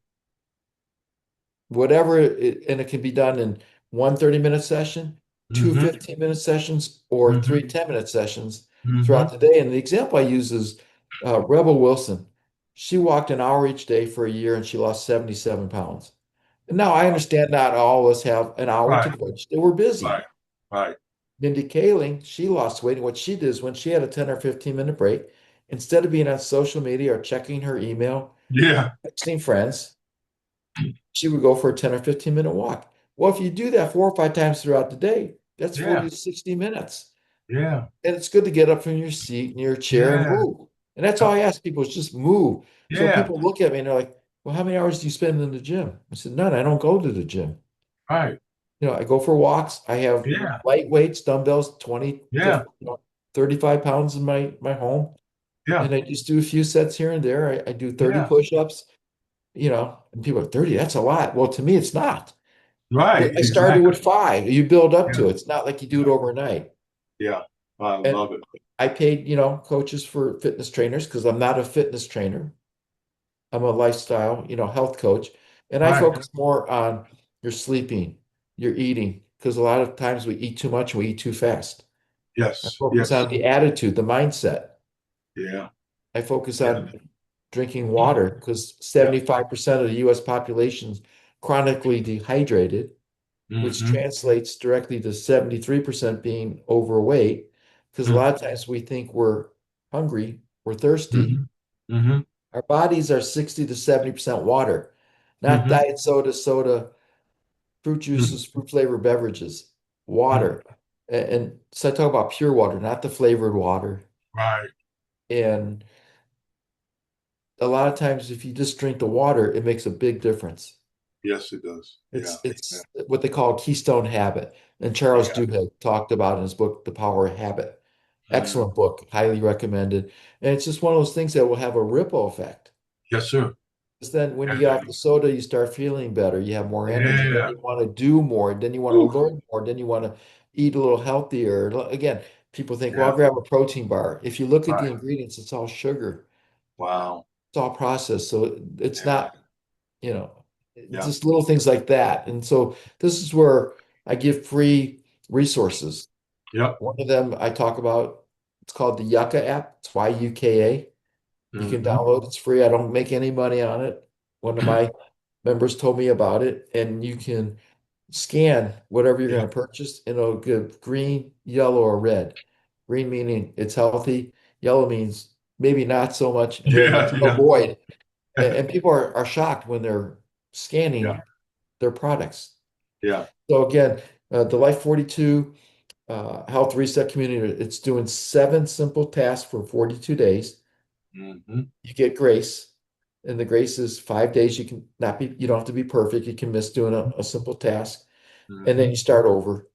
whatever. And it can be done in one 30-minute session, two Mm-hmm. 15-minute sessions, or Mm-hmm. three 10-minute sessions Mm-hmm. throughout the day. And the example I use is Rebel Wilson. She walked an hour each day for a year and she lost 77 pounds. Now, I understand not all of us have an hour to Right. devote. They were busy. Right. Right. Mindy Kaling, she lost weight. And what she did is when she had a 10 or 15-minute break, instead of being on social media or checking her email, Yeah. texting friends, she would go for a 10 or 15-minute walk. Well, if you do that 4 or 5 times throughout the day, that's Yeah. 40 to 60 minutes. Yeah. And it's good to get up from your seat and your chair and Yeah. move. And that's all I ask people is just move. So Yeah. people look at me and they're like, well, how many hours do you spend in the gym? I said, none. I don't go to the gym. Right. I go for walks. I have Yeah. light weights, dumbbells, 20 to Yeah. 35 pounds in my home. Yeah. And I just do a few sets here and there. I do 30 Yeah. push-ups, and people are 30, that's a lot. Well, to me, it's not. Right. I started Exactly. with 5. You build up Yeah. to it. It's not like you do it Yeah. overnight. Yeah. I And love it. I paid, coaches for fitness trainers because I'm not a fitness trainer. I'm a lifestyle, health coach. And I Right. focus more on your sleeping, your eating, because a lot of times we eat too much and we eat too fast. I Yes. focus Yes. on the attitude, the mindset. Yeah. I focus Yeah. on drinking water because Yeah. 75% of the US population is chronically dehydrated, which Mm-hmm. translates directly to 73% being overweight. Because a lot of times we think we're hungry, we're thirsty. Mm-hmm. Mm-hmm. Our bodies are 60 to 70% water, not Mm-hmm. diet soda, fruit juices, fruit flavored beverages, Mm-hmm. water. And so I talk about pure water, not the flavored water. Right. And a lot of times, if you just drink the water, it makes a big difference. Yes, it does. Yeah. Yeah. It's what they call a keystone habit. And Charles Yeah. Duhigg talked about in his book, The Power of Habit. Mm. Excellent book, highly recommended. And it's just one of those things that will have a ripple effect. Yes, sir. Because then when you Yes, get sir. off the soda, you start feeling better. You have more energy. Then Yeah. you want to do more. Then you want to Ooh. learn more. Then you want to eat a little healthier. Again, people think, well, Yeah. I'll grab a protein bar. If you look at the Right. ingredients, it's all sugar. Wow. It's all processed. So it's Yeah. not, you know, Yeah. just little things like that. And so this is where I give free resources. Yep. One of them I talk about, it's called the Yucca app. It's YUKA. You can Mm-hmm. download, it's free. I don't make any money on it. One of my members told me about it, and you can scan whatever you're Yeah. going to purchase, and it'll give green, yellow, or red. Green meaning it's healthy, yellow means maybe not so much, and red means Yeah. Yeah. avoid. And people are shocked when they're Yeah. scanning their products. Yeah. So again, the Life 42 Health Reset Community, it's doing 7 simple tasks for 42 days. Mm-hmm. You get grace, and the grace is 5 days. You don't have to be perfect. You can miss doing a simple task, and then Mm-hmm. you start over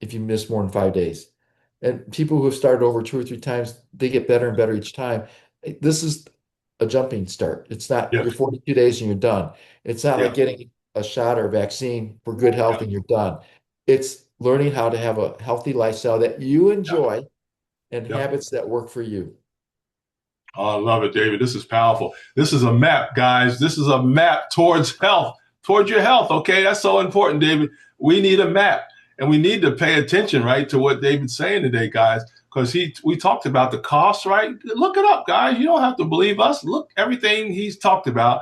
if you miss more than 5 days. And people who have started over 2 or 3 times, they get better and better each time. This is a jumping start. It's not Yes. your 42 days and you're done. It's not like Yeah. getting a shot or a vaccine for good health Yeah. and you're done. It's learning how to have a healthy lifestyle that you Yeah. enjoy and Yep. habits that work for you. Oh, I love it, David. This is powerful. This is a map, guys. This is a map towards health, towards your health. Okay, that's so important, David. We need a map, and we need to pay attention, right, to what David's saying today, guys, because we talked about the cost, right? Look it up, guys. You don't have to believe us. Look, everything he's talked about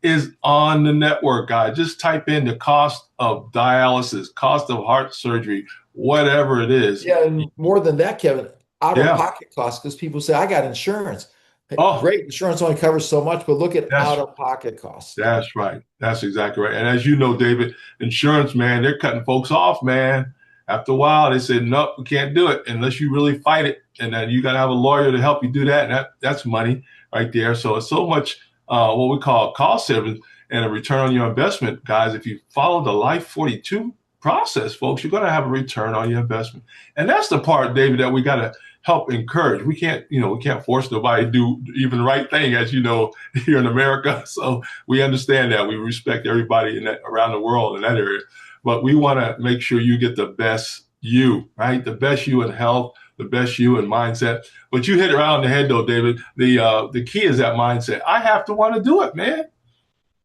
is on the network, guys. Just type in the cost of dialysis, cost of heart surgery, whatever it is. Yeah, and more than that, Kevin, Yeah. out-of-pocket costs, because people say, I got insurance. Hey, Oh, great, insurance only covers so much, but look at that's out-of-pocket costs. That's right. That's exactly right. And as you know, David, insurance, man, they're cutting folks off, man. After a while, they said, nope, we can't do it unless you really fight it. And then you got to have a lawyer to help you do that. And that's money right there. So it's so much what we call cost savings and a return on your investment, guys. If you follow the Life 42 process, folks, you're going to have a return on your investment. And that's the part, David, that we got to help encourage. We can't, we can't force nobody to do even the right thing, as you know, here in America. So we understand that. We respect everybody around the world in that area. But we want to make sure you get the best you, right? The best you in health, the best you in mindset. But you hit it around the head, though, David. The key is that mindset. I have to want to do it, man.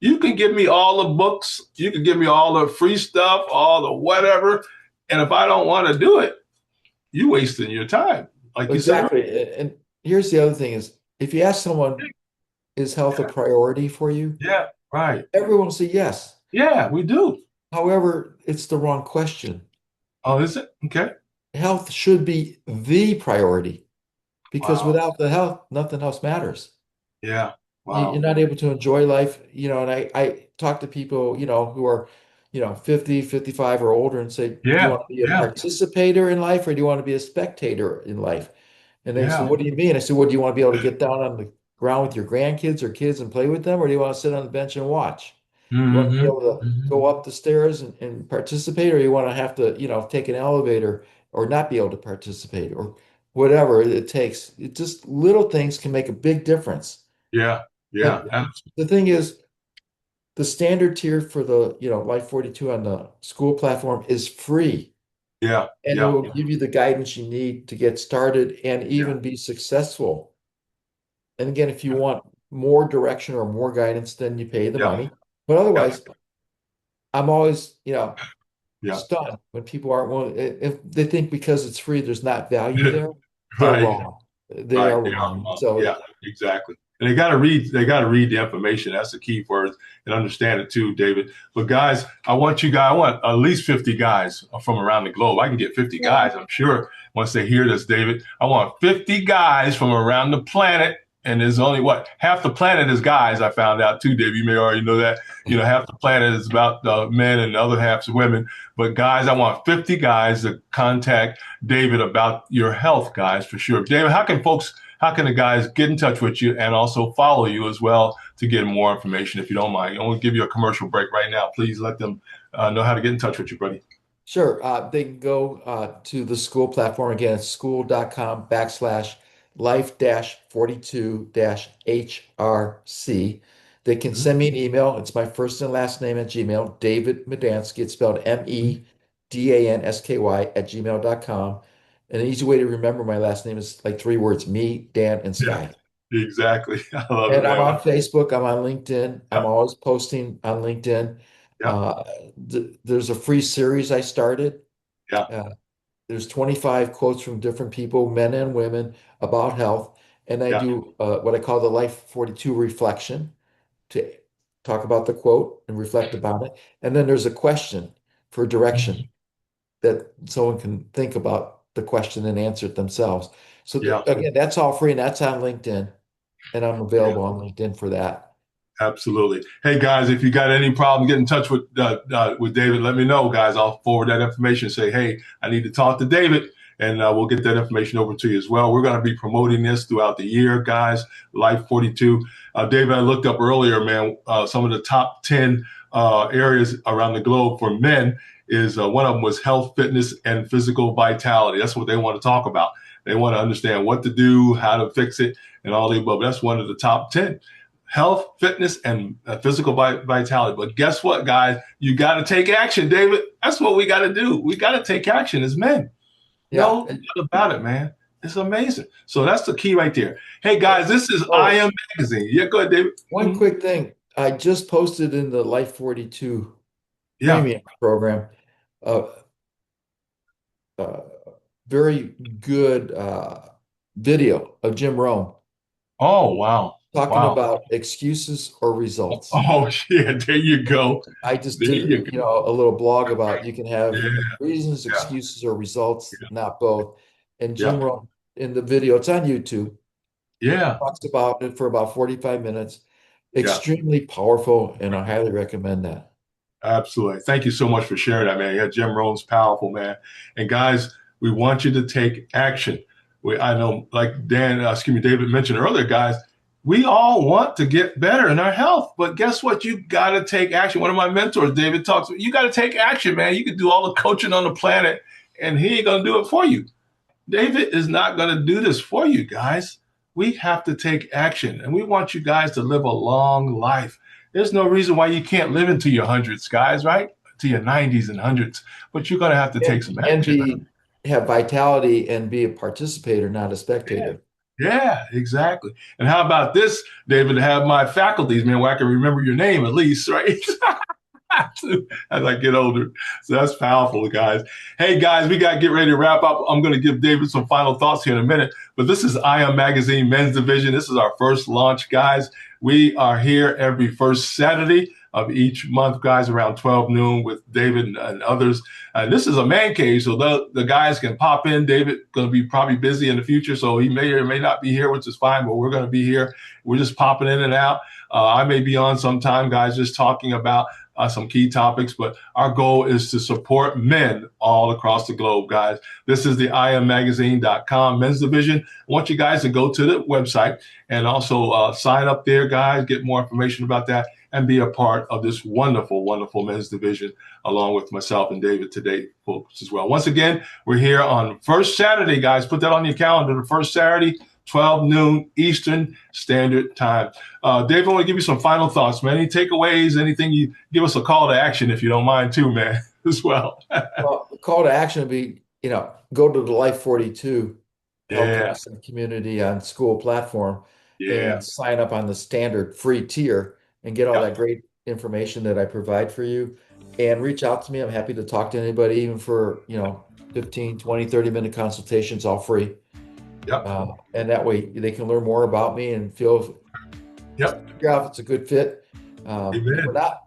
You can give me all the books, you can give me all the free stuff, all the whatever. And if I don't want to do it, you wasting your time. Like you said. Exactly. And here's the other thing is if you ask someone, is health a priority for you? Yeah, right. Everyone will say yes. Yeah, we do. However, it's the wrong question. Oh, is it? Okay. Health should be the priority because Wow. without the health, nothing else matters. Yeah. You're Wow. not able to enjoy life, and I talk to people, who are, 50, 55 or older and say, do you Yeah. want to be a Yeah. participator in life or do you want to be a spectator in life? And they say, Yeah. what do you mean? I said, well, do you want to be able to get down on the ground with your grandkids or kids and play with them, or do you want to sit on the bench and watch? You want to be Mm-hmm. able to Mm-hmm. go up the stairs and participate, or you want to have to, take an elevator or not be able to participate or whatever it takes. It just little things can make a big difference. Yeah. Yeah. And the thing is, the standard tier for the, Life 42 on the school platform is free, Yeah. and it Yeah. will give you the guidance you need to get started and Yeah. even be successful. And again, if you want more direction or more guidance, then you pay the Yeah. money. But Yeah. otherwise, I'm always, Yeah. stunned when people aren't willing. If they think because it's free, there's not value there, they're Right. wrong. They Right. are Yeah. wrong. So Yeah. Exactly. And they got to read. They got to read the information. That's the key for it, and understand it too, David. But guys, I want at least 50 guys from around the globe. I can get 50 guys, I'm sure, once they hear this, David. I want 50 guys from around the planet. And there's only half the planet is guys. I found out too, Dave. You may already know that. Half the planet is about men, and the other half is women. But guys, I want 50 guys to contact David about your health, guys, for sure. David, how can the guys get in touch with you and also follow you as well to get more information, if you don't mind? I'm going to give you a commercial break right now. Please let them know how to get in touch with you, buddy. sure, they can go to the school platform. Again, it's school.com/life-42-HRC. They can Mhm. send me an email. It's my first and last name at Gmail, David Medansky. It's spelled MEDANSKY @gmail.com. And an easy way to remember my last name is like three words, me, Dan, and Yeah, Sky. exactly. I love it, And I'm man. on Facebook, I'm on LinkedIn. I'm Yep. always posting on LinkedIn. Yep. Uh, there's a free series I started. Yeah. Uh, there's 25 quotes from different people, men and women, about health. And I Yeah. do what I call the Life 42 reflection to talk about the quote and reflect about it. And then there's a question for direction that someone can think about the question and answer it themselves. So Yeah. again, that's all free and that's on LinkedIn. And I'm available on LinkedIn for that. Absolutely. Hey guys, if you got any problem, get in touch with David. Let me know, guys. I'll forward that information. Say, hey, I need to talk to David, and we'll get that information over to you as well. We're going to be promoting this throughout the year, guys. Life 42. David, I looked up earlier, man. Some of the top 10 areas around the globe for men is one of them was health, fitness, and physical vitality. That's what they want to talk about. They want to understand what to do, how to fix it, and all the above. That's one of the top 10. Health, fitness, and physical vitality. But guess what, guys? You got to take action, David. That's what we got to do. We got to take action as men. Yeah. No doubt about it, man. It's amazing. So that's the key right there. Hey, guys, this is Oh. I Am Magazine. Yeah, go ahead, David. One quick thing. I just posted in the Life 42 Yeah. premium program a very good video of Jim Rome Oh, wow. talking Wow. about excuses or results. Oh, yeah. There you go. I just There you did, a little blog about you can have Yeah. reasons, Yeah. excuses, or results, not both. And Yeah. Jim Rome in the video, it's on YouTube, Yeah. talks about it for about 45 minutes. Yeah. Extremely powerful, and I highly recommend that. Absolutely. Thank you so much for sharing that, man. Yeah, Jim Rohn's powerful, man. And guys, we want you to take action. I know, like David mentioned earlier, guys, we all want to get better in our health, but guess what? You got to take action. One of my mentors, David, you got to take action, man. You can do all the coaching on the planet, and he ain't going to do it for you. David is not going to do this for you guys. We have to take action, and we want you guys to live a long life. There's no reason why you can't live into your hundreds, guys, right? To your 90s and hundreds, but you're going to have to take some action. Have vitality and be a participator, not a spectator. Yeah, exactly. And how about this, David, to have my faculties, man, where I can remember your name at least, right? As I get older. So that's powerful, guys. Hey, guys, we got to get ready to wrap up. I'm going to give David some final thoughts here in a minute. But this is I Am Magazine Men's Division. This is our first launch, guys. We are here every first Saturday of each month, guys, around 12 noon with David and others. This is a man cave, so the guys can pop in. David going to be probably busy in the future, so he may or may not be here, which is fine, but we're going to be here. We're just popping in and out. I may be on sometime, guys, just talking about some key topics, but our goal is to support men all across the globe, guys. This is the IamMagazine.com men's division. I want you guys to go to the website and also sign up there, guys, get more information about that, and be a part of this wonderful, wonderful men's division, along with myself and David today, folks, as well. Once again, we're here on first Saturday, guys. Put that on your calendar, the first Saturday, 12 noon Eastern Standard Time. Dave, I want to give you some final thoughts, man. Any takeaways, anything? You give us a call to action if you don't mind too, man, as well. Well, the call to action would be, go to the Life 42 Yeah. and community on school platform and sign up on the standard free tier and get all that great information that I provide for you, and reach out to me. I'm happy to talk to anybody, even for, 15, 20, 30-minute consultations, all free. And that way they can learn more about me and figure out if it's a good fit. Or not.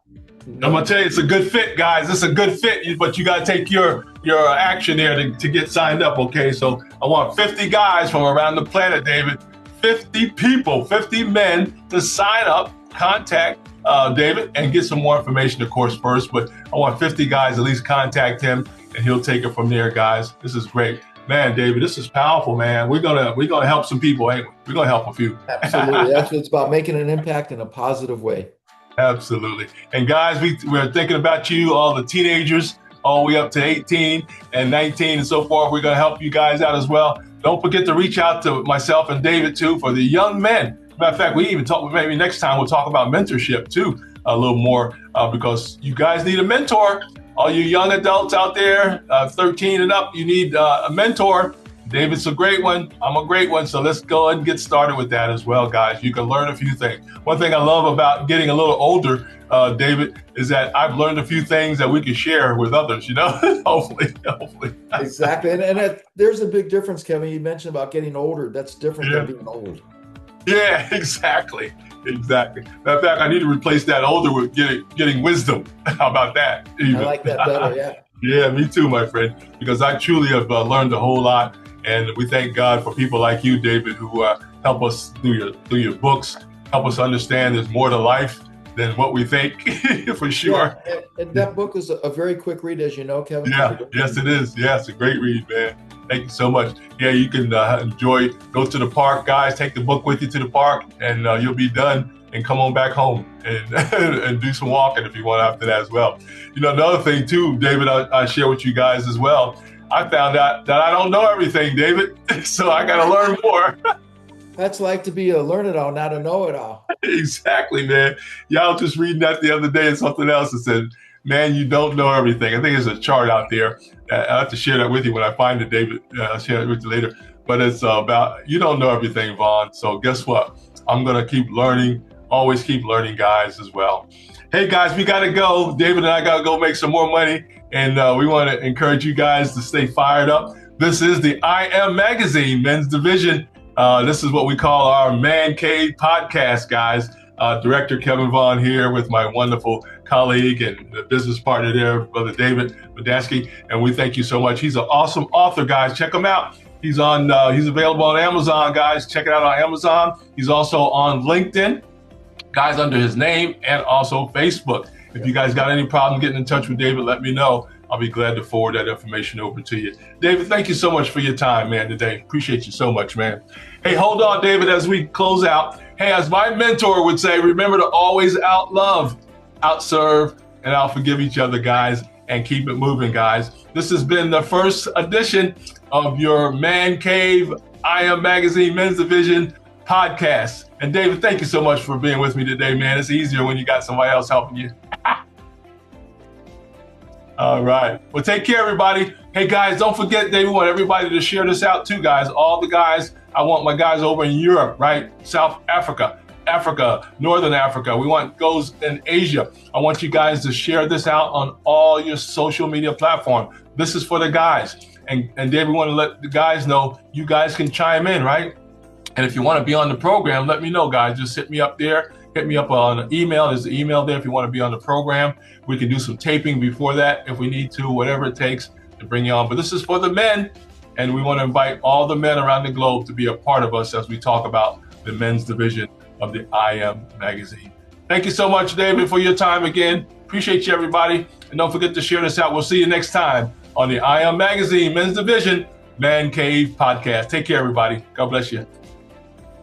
I'm gonna tell you, it's a good fit, guys. It's a good fit, but you gotta take your action there to get signed up. Okay, so I want 50 guys from around the planet, David. 50 people, 50 men to sign up. Contact David and get some more information, of course, first. But I want 50 guys at least contact him, and he'll take it from there, guys. This is great. Man, David, this is powerful, man. We're gonna help some people, ain't we? We're gonna help a few. Absolutely. That's what it's about, making an impact in a positive way. Absolutely. And guys, we're thinking about you, all the teenagers, all the way up to 18 and 19 and so forth. We're gonna help you guys out as well. Don't forget to reach out to myself and David too for the young men. Matter of fact, we even talk, maybe next time we'll talk about mentorship too, a little more, because you guys need a mentor. All you young adults out there, 13 and up, you need a mentor. David's a great one. I'm a great one. So let's go ahead and get started with that as well, guys. You can learn a few things. One thing I love about getting a little older, David, is that I've learned a few things that we can share with others, hopefully. Exactly. And there's a big difference, Kevin. You mentioned about getting older. That's different than being old. Yeah, exactly. Matter of fact, I need to replace that older with getting wisdom. How about that? Even. I like that better, yeah. Yeah, me too, my friend, because I truly have learned a whole lot. And we thank God for people like you, David, who help us through your books, help us understand there's more to life than what we think, for sure. Yeah, and that book is a very quick read, as you know, Kevin. Yeah, yes, it is. Yeah, it's a great read, man. Thank you so much. Yeah, you can go to the park, guys. Take the book with you to the park, and you'll be done. And come on back home and and do some walking if you want after that as well. Another thing too, David, I share with you guys as well. I found out that I don't know everything, David, so I got to learn more. That's like to be a learn-it-all, not a know-it-all. Exactly, man. Y'all just reading that the other day and something else that said, man, you don't know everything. I think there's a chart out there. I'll have to share that with you when I find it, David. I'll share it with you later. But it's about, you don't know everything, Vaughn. So guess what? I'm going to keep learning, always keep learning, guys, as well. Hey, guys, we got to go. David and I got to go make some more money. And we want to encourage you guys to stay fired up. This is the I Am Magazine Men's Division. This is what we call our Man Cave podcast, guys. Director Kevin Vaughn here with my wonderful colleague and business partner there, Brother David Badaski. And we thank you so much. He's an awesome author, guys. Check him out. He's available on Amazon, guys. Check it out on Amazon. He's also on LinkedIn, guys, under his name, and also Facebook. If you guys got any problem getting in touch with David, let me know. I'll be glad to forward that information over to you. David, thank you so much for your time, man, today. Appreciate you so much, man. Hey, hold on, David, as we close out. Hey, as my mentor would say, remember to always out-love, out-serve, and out-forgive each other, guys, and keep it moving, guys. This has been the first edition of your Man Cave I Am Magazine Men's Division podcast. And David, thank you so much for being with me today, man. It's easier when you got somebody else helping you. All right. Well, take care, everybody. Hey, guys, don't forget, David, we want everybody to share this out too, guys. All the guys, I want my guys over in Europe, right? South Africa, Northern Africa. We want those in Asia. I want you guys to share this out on all your social media platforms. This is for the guys. And David, we want to let the guys know you guys can chime in, right? And if you want to be on the program, let me know, guys. Just hit me up there. Hit me up on an email. There's an email there if you want to be on the program. We can do some taping before that if we need to, whatever it takes to bring you on. But this is for the men, and we want to invite all the men around the globe to be a part of us as we talk about the men's division of the I Am magazine. Thank you so much, David, for your time again. Appreciate you, everybody. And don't forget to share this out. We'll see you next time on the I Am magazine men's division Man Cave podcast. Take care, everybody. God bless you.